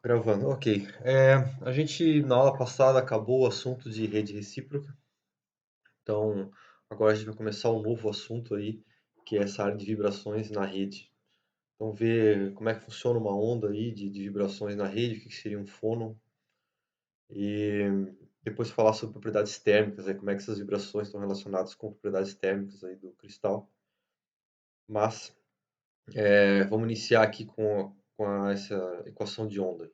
Gravando, ok. A gente na aula passada acabou o assunto de rede recíproca, então agora a gente vai começar um novo assunto aí, que é essa área de vibrações na rede. Então ver como é que funciona uma onda aí de vibrações na rede, o que seria um fônon, e depois falar sobre propriedades térmicas, aí, como é que essas vibrações estão relacionadas com propriedades térmicas aí do cristal. Mas vamos iniciar aqui com essa equação de onda.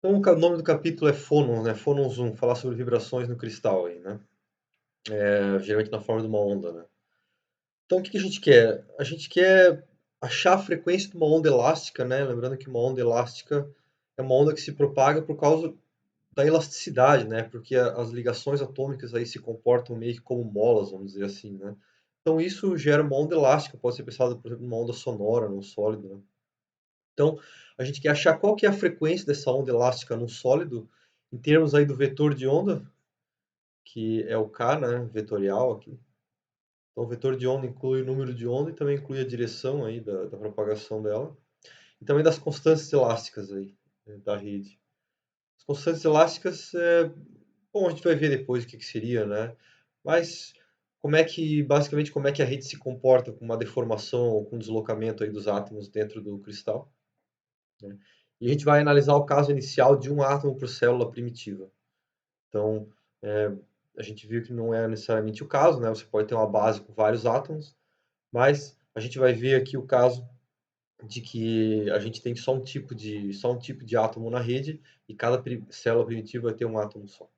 Então, o nome do capítulo é Fônons, né? Fônons 1, falar sobre vibrações no cristal aí, né? Geralmente na forma de uma onda, né? Então, o que que a gente quer? A gente quer achar a frequência de uma onda elástica, né? Lembrando que uma onda elástica é uma onda que se propaga por causa da elasticidade, né? Porque as ligações atômicas aí se comportam meio que como molas, vamos dizer assim, né? Então, isso gera uma onda elástica, pode ser pensado, por exemplo, numa onda sonora, num sólido, né? Então, a gente quer achar qual que é a frequência dessa onda elástica num sólido, em termos aí do vetor de onda, que é o k, né, vetorial aqui. Então, o vetor de onda inclui o número de onda e também inclui a direção aí da propagação dela. E também das constantes elásticas aí, da rede. As constantes elásticas, bom, a gente vai ver depois o que seria, né? Mas basicamente, como é que a rede se comporta com uma deformação ou com deslocamento aí dos átomos dentro do cristal, né? E a gente vai analisar o caso inicial de um átomo por célula primitiva. Então, é, a gente viu que não é necessariamente o caso, né? Você pode ter uma base com vários átomos, mas a gente vai ver aqui o caso de que a gente tem só um tipo de átomo na rede e cada célula primitiva vai ter um átomo só.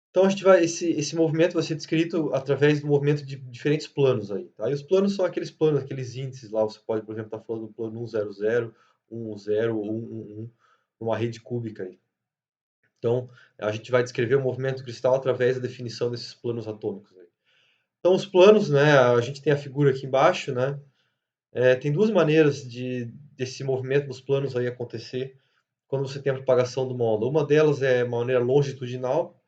Então esse movimento vai ser descrito através do movimento de diferentes planos aí, tá? E os planos são aqueles planos, aqueles índices lá, você pode, por exemplo, estar falando do plano 100, 110 ou 111, numa rede cúbica aí. Então, a gente vai descrever o movimento do cristal através da definição desses planos atômicos aí. Então, os planos, né, a gente tem a figura aqui embaixo, né? Tem duas maneiras desse movimento dos planos aí acontecer quando você tem a propagação de uma onda. Uma delas é uma maneira longitudinal,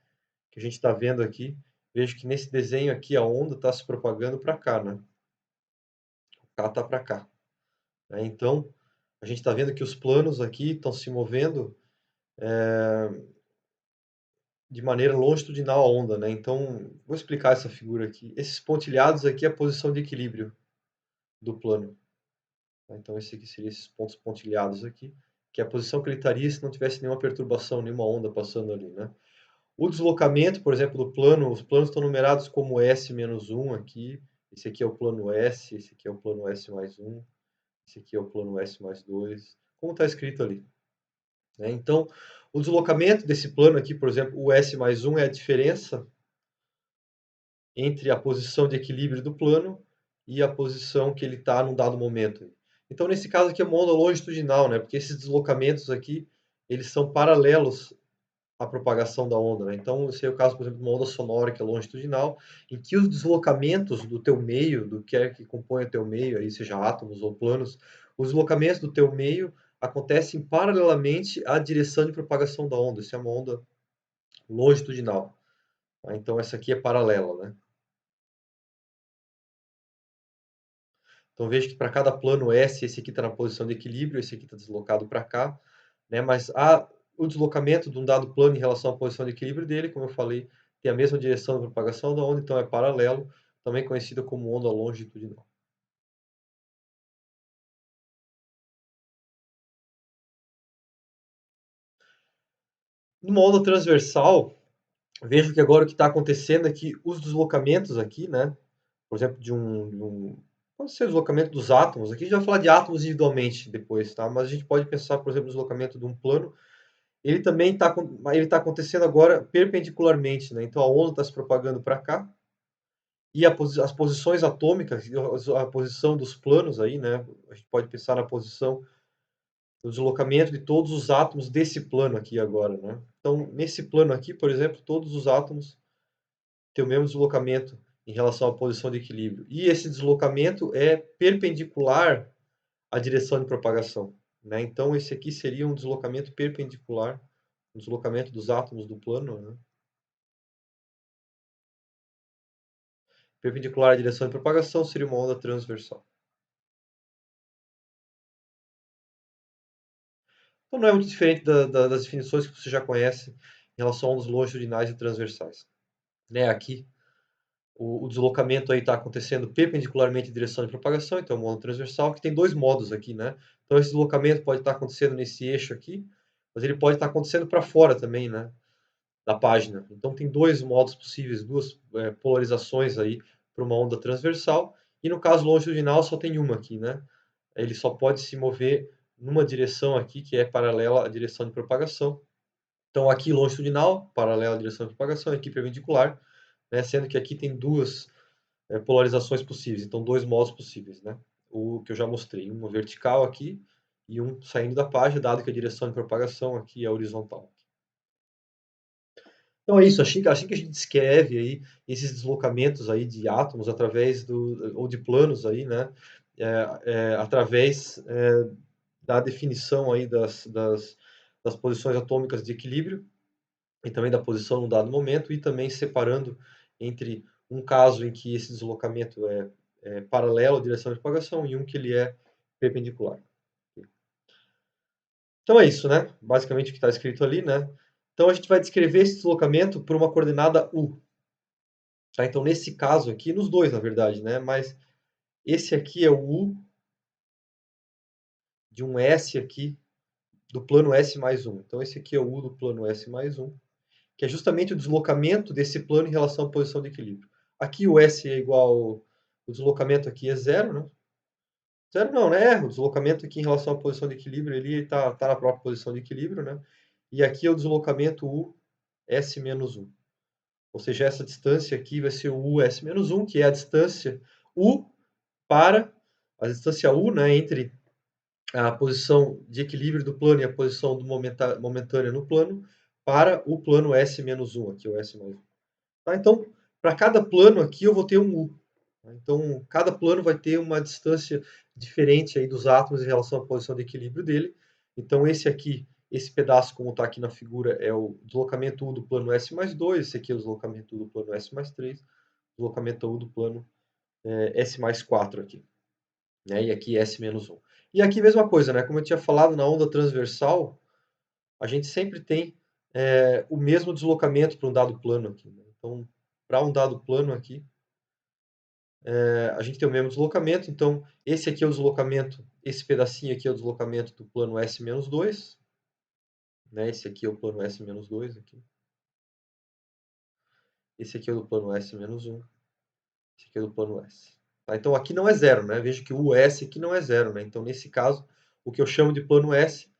que a gente está vendo aqui. Vejo que nesse desenho aqui a onda está se propagando para cá, né? O K está para cá, né? Então, a gente está vendo que os planos aqui estão se movendo de maneira longitudinal à onda, né? Então, vou explicar essa figura aqui. Esses pontilhados aqui é a posição de equilíbrio do plano, tá? Então, esse aqui seria esses pontos pontilhados aqui, que é a posição que ele estaria se não tivesse nenhuma perturbação, nenhuma onda passando ali, né? O deslocamento, por exemplo, do plano, os planos estão numerados como S-1 aqui. Esse aqui é o plano S, esse aqui é o plano S mais 1, esse aqui é o plano S mais 2, como está escrito ali, né? Então, o deslocamento desse plano aqui, por exemplo, o S mais 1 é a diferença entre a posição de equilíbrio do plano e a posição que ele está num dado momento. Então, nesse caso aqui é uma onda longitudinal, né? Porque esses deslocamentos aqui, eles são paralelos à propagação da onda, né? Então, esse é o caso, por exemplo, de uma onda sonora que é longitudinal, em que os deslocamentos do teu meio, do que é que compõe o teu meio, aí seja átomos ou planos, os deslocamentos do teu meio acontecem paralelamente à direção de propagação da onda. Isso é uma onda longitudinal, tá? Então, essa aqui é paralela, né? Então veja que para cada plano S, esse aqui está na posição de equilíbrio, esse aqui está deslocado para cá, né? Mas o deslocamento de um dado plano em relação à posição de equilíbrio dele, como eu falei, tem a mesma direção da propagação da onda, então é paralelo, também conhecida como onda longitudinal. Numa onda transversal, vejo que agora o que está acontecendo é que os deslocamentos aqui, né? Por exemplo, pode ser o deslocamento dos átomos, aqui a gente vai falar de átomos individualmente depois, tá? Mas a gente pode pensar, por exemplo, no deslocamento de um plano. Ele também está acontecendo agora perpendicularmente, né? Então a onda está se propagando para cá e as posições atômicas, a posição dos planos aí, né? A gente pode pensar na posição do deslocamento de todos os átomos desse plano aqui agora, né? Então nesse plano aqui, por exemplo, todos os átomos têm o mesmo deslocamento em relação à posição de equilíbrio. E esse deslocamento é perpendicular à direção de propagação, né? Então esse aqui seria um deslocamento perpendicular, um deslocamento dos átomos do plano, né? perpendicular à direção de propagação seria uma onda transversal. Então não é muito diferente das definições que você já conhece em relação a ondas longitudinais e transversais. Né? Aqui, o deslocamento aí está acontecendo perpendicularmente à direção de propagação, então é uma onda transversal, que tem dois modos aqui, né? Então esse deslocamento pode estar acontecendo nesse eixo aqui, mas ele pode estar acontecendo para fora também, né? Da página. Então tem dois modos possíveis, duas polarizações aí para uma onda transversal, e no caso longitudinal só tem uma aqui, né? Ele só pode se mover numa direção aqui que é paralela à direção de propagação. Então aqui longitudinal, paralela à direção de propagação, aqui perpendicular, né? Sendo que aqui tem duas polarizações possíveis, então dois modos possíveis, né? O que eu já mostrei, uma vertical aqui e um saindo da página, dado que a direção de propagação aqui é horizontal. Então é isso, assim que a gente descreve aí esses deslocamentos aí de átomos através ou de planos aí, né? Através da definição aí das posições atômicas de equilíbrio e também da posição num dado momento e também separando entre um caso em que esse deslocamento é paralelo à direção de propagação e um que ele é perpendicular. Então é isso, né? Basicamente o que está escrito ali, né? Então a gente vai descrever esse deslocamento por uma coordenada U. Tá? Então nesse caso aqui, nos dois na verdade, né? Mas esse aqui é o U de um S aqui, do plano S mais 1. Então esse aqui é o U do plano S mais 1, que é justamente o deslocamento desse plano em relação à posição de equilíbrio. Aqui o S é igual, o deslocamento aqui é zero, né? Zero não, né? O deslocamento aqui em relação à posição de equilíbrio, ele está na própria posição de equilíbrio, né? E aqui é o deslocamento U, S menos 1. Ou seja, essa distância aqui vai ser o U, S menos 1, que é a distância U para a distância U, né, entre a posição de equilíbrio do plano e a posição do momentânea no plano, para o plano S menos 1, aqui o S mais 1. Tá? Então, para cada plano aqui eu vou ter um U. Tá? Então, cada plano vai ter uma distância diferente aí dos átomos em relação à posição de equilíbrio dele. Então, esse aqui, esse pedaço, como está aqui na figura, é o deslocamento U do plano S mais 2, esse aqui é o deslocamento U do plano S mais 3, deslocamento U do plano S mais 4 aqui. Né? E aqui S menos 1. E aqui mesma coisa, né? Como eu tinha falado, na onda transversal, a gente sempre tem o mesmo deslocamento para um dado plano aqui. Né? Então, para um dado plano aqui, a gente tem o mesmo deslocamento. Então, esse aqui é o deslocamento, esse pedacinho aqui é o deslocamento do plano S menos 2. Né? Esse aqui é o plano S menos 2. Aqui. Esse aqui é o do plano S menos 1. Esse aqui é do plano S. Tá? Então, aqui não é zero. Né? Veja que o S aqui não é zero. Né? Então, nesse caso, o que eu chamo de plano S,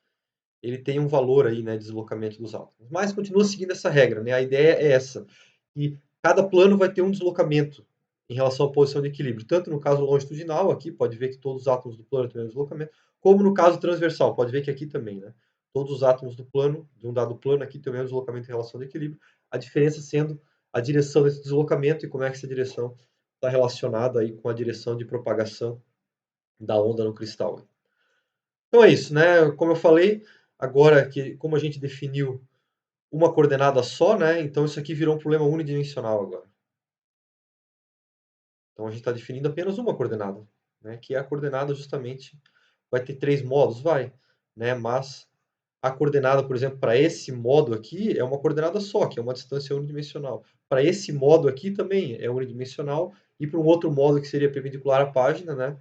ele tem um valor aí, né, de deslocamento dos átomos. Mas continua seguindo essa regra, né? A ideia é essa, que cada plano vai ter um deslocamento em relação à posição de equilíbrio, tanto no caso longitudinal, aqui pode ver que todos os átomos do plano têm o mesmo deslocamento, como no caso transversal, pode ver que aqui também, né? Todos os átomos do plano, de um dado plano aqui, têm o mesmo deslocamento em relação ao equilíbrio, a diferença sendo a direção desse deslocamento e como é que essa direção está relacionada aí com a direção de propagação da onda no cristal. Então é isso, né? Como eu falei, agora que como a gente definiu uma coordenada só, né? Então isso aqui virou um problema unidimensional agora. Então a gente está definindo apenas uma coordenada, né? Que é a coordenada justamente vai ter três modos, vai, né? Mas a coordenada, por exemplo, para esse modo aqui é uma coordenada só, que é uma distância unidimensional. Para esse modo aqui também é unidimensional e para um outro modo que seria perpendicular à página, né?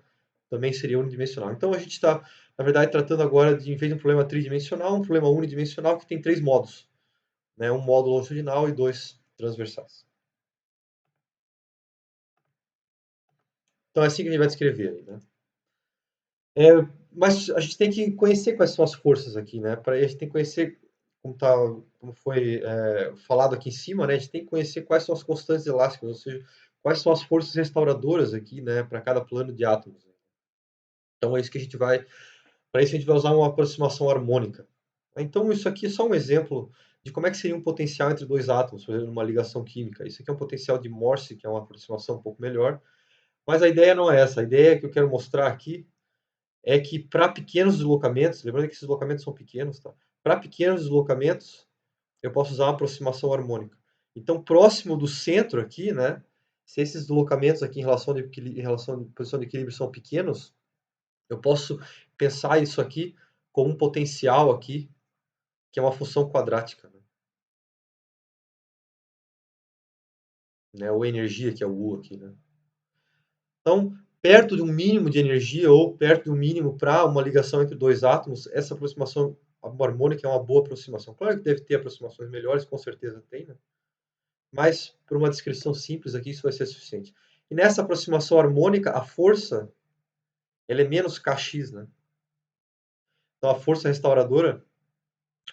Também seria unidimensional. Então a gente está, na verdade, tratando agora de, em vez de um problema tridimensional, um problema unidimensional que tem três modos, né? Um modo longitudinal e dois transversais. Então é assim que a gente vai descrever aí, né? Mas a gente tem que conhecer quais são as forças aqui, né? Para a gente tem que conhecer como foi falado aqui em cima, né? A gente tem que conhecer quais são as constantes elásticas, ou seja, quais são as forças restauradoras aqui, né? Para cada plano de átomos. Então é isso que a gente vai. Para isso a gente vai usar uma aproximação harmônica. Então isso aqui é só um exemplo de como é que seria um potencial entre dois átomos, por exemplo, uma ligação química. Isso aqui é um potencial de Morse, que é uma aproximação um pouco melhor. Mas a ideia não é essa. A ideia que eu quero mostrar aqui é que para pequenos deslocamentos, lembrando que esses deslocamentos são pequenos, tá? Para pequenos deslocamentos, eu posso usar uma aproximação harmônica. Então, próximo do centro aqui, né, se esses deslocamentos aqui em relação à posição de equilíbrio são pequenos, eu posso pensar isso aqui como um potencial aqui, que é uma função quadrática, né? Ou energia, que é o U aqui, né? Então, perto de um mínimo de energia ou perto de um mínimo para uma ligação entre dois átomos, essa aproximação harmônica é uma boa aproximação. Claro que deve ter aproximações melhores, com certeza tem, né? Mas, por uma descrição simples aqui, isso vai ser suficiente. E nessa aproximação harmônica, a força ela é menos kx, né? Então, a força restauradora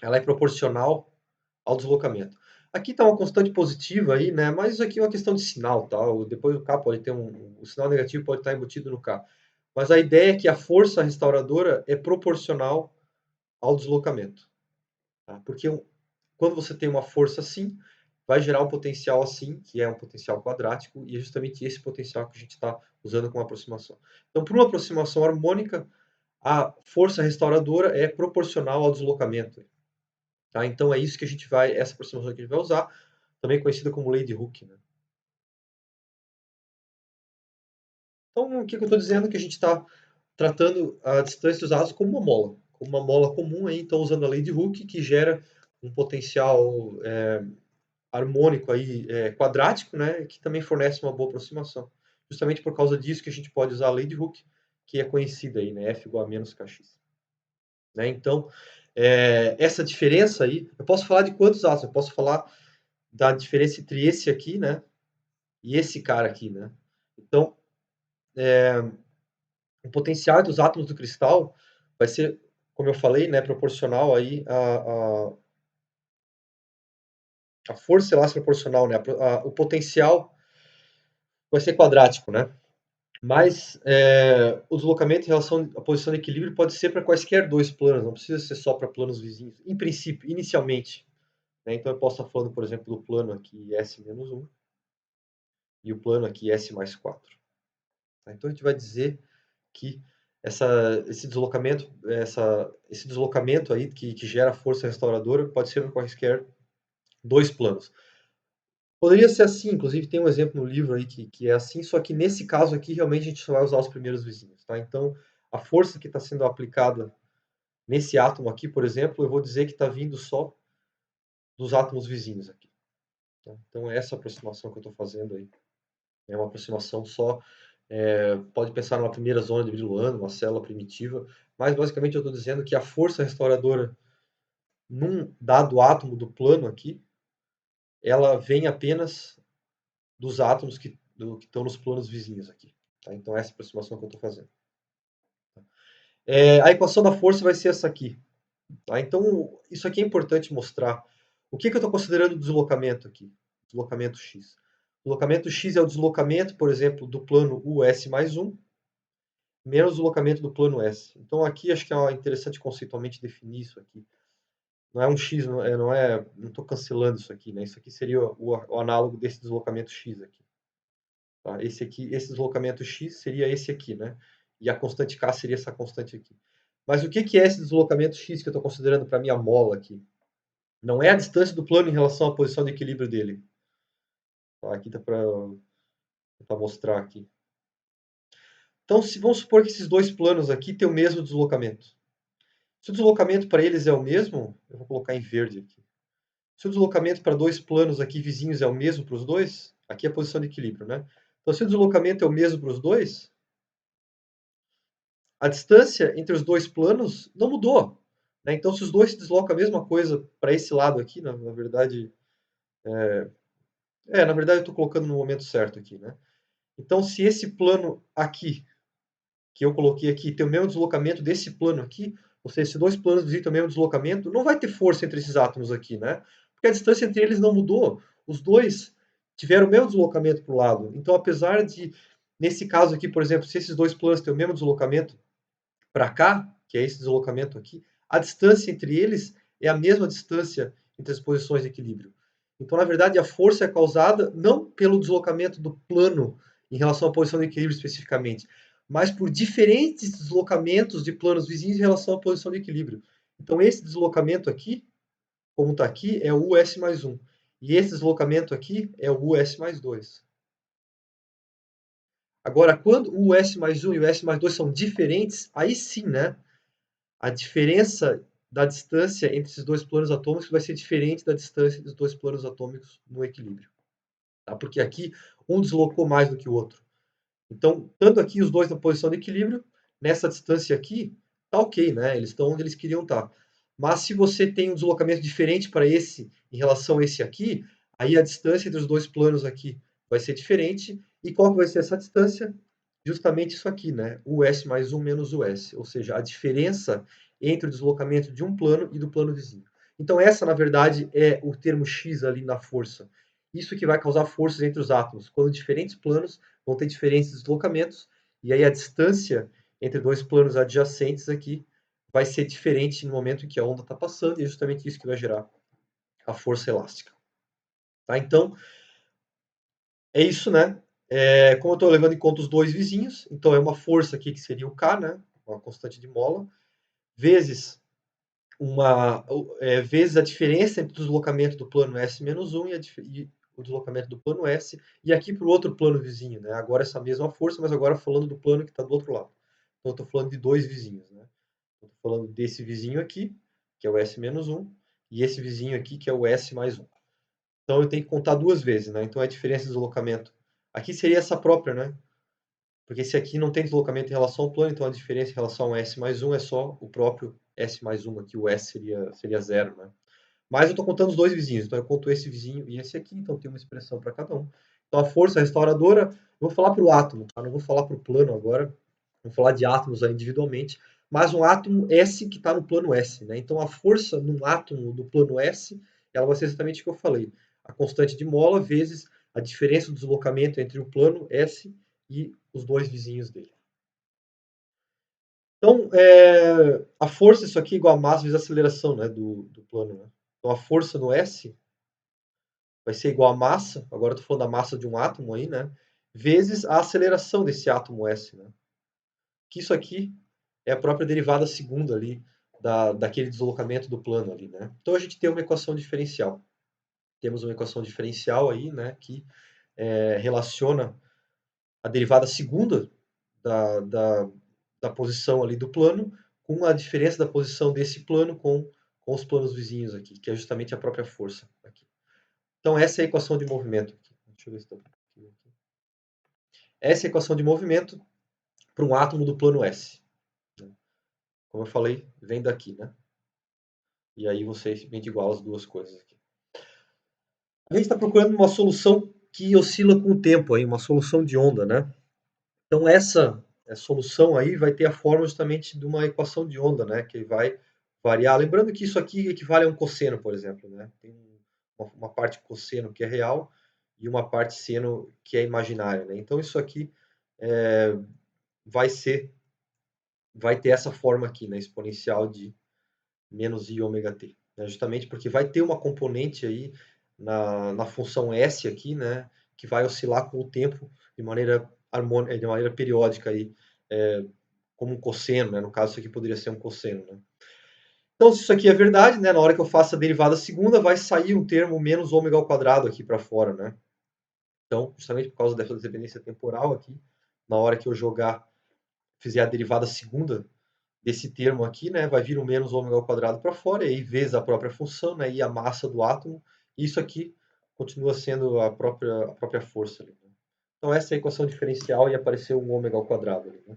ela é proporcional ao deslocamento. Aqui está uma constante positiva aí, né? Mas isso aqui é uma questão de sinal, tá? Depois o K pode ter o sinal negativo pode estar embutido no K. Mas a ideia é que a força restauradora é proporcional ao deslocamento, tá? Porque quando você tem uma força assim, vai gerar um potencial assim, que é um potencial quadrático, e é justamente esse potencial que a gente está usando como aproximação. Então, para uma aproximação harmônica, a força restauradora é proporcional ao deslocamento. Tá? Então, é isso que a gente vai, essa aproximação que a gente vai usar, também conhecida como lei de Hooke. Né? Então, o que eu estou dizendo é que a gente está tratando a distância dos átomos como uma mola comum, aí, então usando a lei de Hooke, que gera um potencial harmônico aí, quadrático, né, que também fornece uma boa aproximação. Justamente por causa disso que a gente pode usar a lei de Hooke, que é conhecida aí, né, F igual a menos kx. Né? Então, essa diferença aí, eu posso falar de quantos átomos? Eu posso falar da diferença entre esse aqui, né, e esse cara aqui, né? Então, o potencial dos átomos do cristal vai ser, como eu falei, né, proporcional aí a força elástica proporcional, né? O potencial vai ser quadrático, né? Mas o deslocamento em relação à posição de equilíbrio pode ser para quaisquer dois planos, não precisa ser só para planos vizinhos. Em princípio, inicialmente. Né? Então eu posso estar falando, por exemplo, do plano aqui S-1 e o plano aqui S mais 4. Tá? Então a gente vai dizer que esse deslocamento aí que gera força restauradora pode ser para quaisquer dois planos. Poderia ser assim, inclusive tem um exemplo no livro aí que é assim, só que nesse caso aqui realmente a gente só vai usar os primeiros vizinhos, tá? Então, a força que está sendo aplicada nesse átomo aqui, por exemplo, eu vou dizer que está vindo só dos átomos vizinhos aqui. Tá? Então, é essa aproximação que eu estou fazendo aí. É uma aproximação só, pode pensar numa primeira zona de Brillouin, uma célula primitiva, mas basicamente eu estou dizendo que a força restauradora num dado átomo do plano aqui, ela vem apenas dos átomos que estão nos planos vizinhos aqui. Tá? Então, essa é a aproximação que eu estou fazendo. A equação da força vai ser essa aqui. Tá? Então, isso aqui é importante mostrar. O que eu estou considerando deslocamento aqui? Deslocamento x. Deslocamento x é o deslocamento, por exemplo, do plano US mais 1, menos o deslocamento do plano S. Então, aqui acho que é interessante conceitualmente definir isso aqui. Não é um x, não estou cancelando isso aqui. Né? Isso aqui seria o análogo desse deslocamento x aqui. Tá? Esse deslocamento x seria esse aqui, né? E a constante k seria essa constante aqui. Mas o que é esse deslocamento x que eu estou considerando para a minha mola aqui? Não é a distância do plano em relação à posição de equilíbrio dele. Tá? Aqui está para mostrar aqui. Então, vamos supor que esses dois planos aqui têm o mesmo deslocamento. Se o deslocamento para eles é o mesmo, eu vou colocar em verde aqui. Se o deslocamento para dois planos aqui vizinhos é o mesmo para os dois, aqui é a posição de equilíbrio, né? Então, se o deslocamento é o mesmo para os dois, a distância entre os dois planos não mudou. Né? Então, se os dois se deslocam a mesma coisa para esse lado aqui, na verdade, na verdade eu estou colocando no momento certo aqui, né? Então, se esse plano aqui, que eu coloquei aqui, tem o mesmo deslocamento desse plano aqui, ou seja, se dois planos visitam o mesmo deslocamento, não vai ter força entre esses átomos aqui, né? Porque a distância entre eles não mudou. Os dois tiveram o mesmo deslocamento para o lado. Então, apesar de, nesse caso aqui, por exemplo, se esses dois planos têm o mesmo deslocamento para cá, que é esse deslocamento aqui, a distância entre eles é a mesma distância entre as posições de equilíbrio. Então, na verdade, a força é causada não pelo deslocamento do plano em relação à posição de equilíbrio especificamente, mas por diferentes deslocamentos de planos vizinhos em relação à posição de equilíbrio. Então, esse deslocamento aqui, como está aqui, é o US mais 1. E esse deslocamento aqui é o US mais 2. Agora, quando o S mais 1 e o S mais 2 são diferentes, aí sim, né? A diferença da distância entre esses dois planos atômicos vai ser diferente da distância dos dois planos atômicos no equilíbrio. Tá? Porque aqui um deslocou mais do que o outro. Então, estando aqui os dois na posição de equilíbrio, nessa distância aqui, tá ok, né? Eles estão onde eles queriam estar. Mas se você tem um deslocamento diferente para esse em relação a esse aqui, aí a distância entre os dois planos aqui vai ser diferente. E qual que vai ser essa distância? Justamente isso aqui, né? O S mais 1 menos o S, ou seja, a diferença entre o deslocamento de um plano e do plano vizinho. Então essa, na verdade, é o termo X ali na força. Isso que vai causar forças entre os átomos, quando diferentes planos vão ter diferentes deslocamentos, e aí a distância entre dois planos adjacentes aqui vai ser diferente no momento em que a onda está passando, e é justamente isso que vai gerar a força elástica. Tá? Então, é isso, né? Como eu estou levando em conta os dois vizinhos, então é uma força aqui que seria o K, né? Uma constante de mola, vezes vezes a diferença entre o deslocamento do plano S menos 1 e o deslocamento do plano S, e aqui para o outro plano vizinho, né? Agora essa mesma força, mas agora falando do plano que está do outro lado. Então eu estou falando de dois vizinhos, né? Estou falando desse vizinho aqui, que é o S menos 1, e esse vizinho aqui, que é o S mais 1. Então eu tenho que contar duas vezes, né? Então a diferença de deslocamento. Aqui seria essa própria, né? Porque esse aqui não tem deslocamento em relação ao plano, então a diferença em relação ao S mais 1 é só o próprio S mais 1 aqui, o S seria zero, né? Mas eu estou contando os dois vizinhos, então eu conto esse vizinho e esse aqui, então tem uma expressão para cada um. Então a força restauradora, eu vou falar para o átomo, tá? Não vou falar para o plano agora, vou falar de átomos aí individualmente, mas um átomo S que está no plano S, né? Então a força num átomo do plano S, ela vai ser exatamente o que eu falei, a constante de mola vezes a diferença do deslocamento entre o plano S e os dois vizinhos dele. Então, a força, isso aqui é igual a massa vezes a aceleração, né, do plano. Né? Então, a força no S vai ser igual a massa, agora eu estou falando da massa de um átomo aí, né, vezes a aceleração desse átomo S. Né? Que isso aqui é a própria derivada segunda ali daquele deslocamento do plano ali. Né? Então, a gente tem uma equação diferencial. Temos uma equação diferencial aí, né, que relaciona a derivada segunda da, da, da posição ali do plano com a diferença da posição desse plano com os planos vizinhos aqui, que é justamente a própria força aqui. Então, essa é a equação de movimento. Deixa eu ver se está aqui. Essa é a equação de movimento para um átomo do plano S. Como eu falei, vem daqui, né? E aí você simplesmente iguala as duas coisas aqui. A gente está procurando uma solução que oscila com o tempo, aí, uma solução de onda, né? Então, essa solução aí vai ter a forma justamente de uma equação de onda, né? Que vai variar. Lembrando que isso aqui equivale a um cosseno, por exemplo, né? Tem uma parte cosseno que é real e uma parte seno que é imaginária, né? Então, isso aqui é, vai ter essa forma aqui, né? Exponencial de menos i ômega t. Né? Justamente porque vai ter uma componente aí na função S aqui, né? Que vai oscilar com o tempo de maneira harmônica, de maneira periódica aí, como um cosseno, né? No caso, isso aqui poderia ser um cosseno, né? Então, se isso aqui é verdade, né? Na hora que eu faço a derivada segunda, vai sair um termo menos ômega ao quadrado aqui para fora, né? Então, justamente por causa dessa dependência temporal aqui, na hora que eu fizer a derivada segunda desse termo aqui, né, vai vir o menos ômega ao quadrado para fora, e aí vezes a própria função, né, e a massa do átomo, e isso aqui continua sendo a própria força. Ali, né? Então essa é a equação diferencial e apareceu um ômega ao quadrado. Ali, né?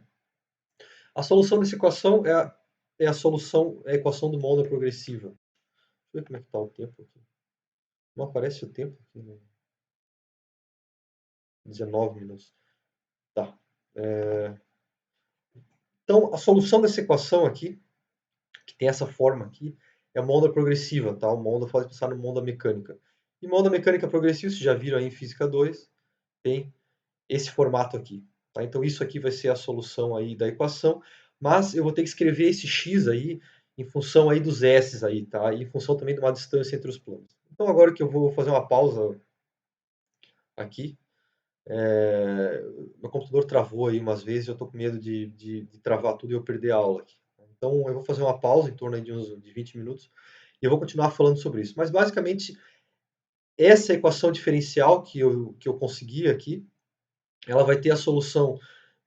A solução dessa equação é a equação de uma onda progressiva. Deixa eu ver como é que está o tempo aqui. Não aparece o tempo aqui, né? 19 minutos. Tá. Então, a solução dessa equação aqui, que tem essa forma aqui, é uma onda progressiva, tá? Uma onda pode pensar numa onda mecânica. E uma onda mecânica progressiva, vocês já viram aí em Física 2, tem esse formato aqui. Tá? Então isso aqui vai ser a solução aí da equação, mas eu vou ter que escrever esse x aí em função aí dos s's aí, tá? E em função também de uma distância entre os planos. Então agora que eu vou fazer uma pausa aqui, meu computador travou aí umas vezes, eu estou com medo de travar tudo e eu perder a aula aqui. Então eu vou fazer uma pausa em torno aí de 20 minutos e eu vou continuar falando sobre isso. Mas basicamente essa equação diferencial que eu consegui aqui, ela vai ter a solução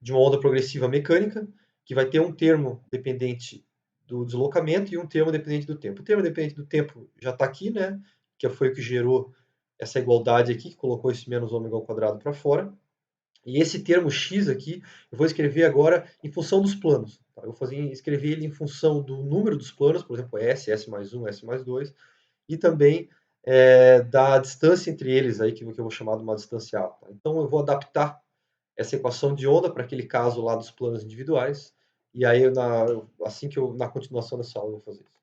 de uma onda progressiva mecânica, que vai ter um termo dependente do deslocamento e um termo dependente do tempo. O termo dependente do tempo já está aqui, né? Que foi o que gerou essa igualdade aqui, que colocou esse menos ômega ao quadrado para fora. E esse termo x aqui, eu vou escrever agora em função dos planos. Tá? Eu vou escrever ele em função do número dos planos, por exemplo, S mais 1, S mais 2, e também da distância entre eles, aí, que eu vou chamar de uma distância A. Tá? Então eu vou adaptar essa equação de onda para aquele caso lá dos planos individuais, e aí assim que na continuação dessa aula eu vou fazer isso.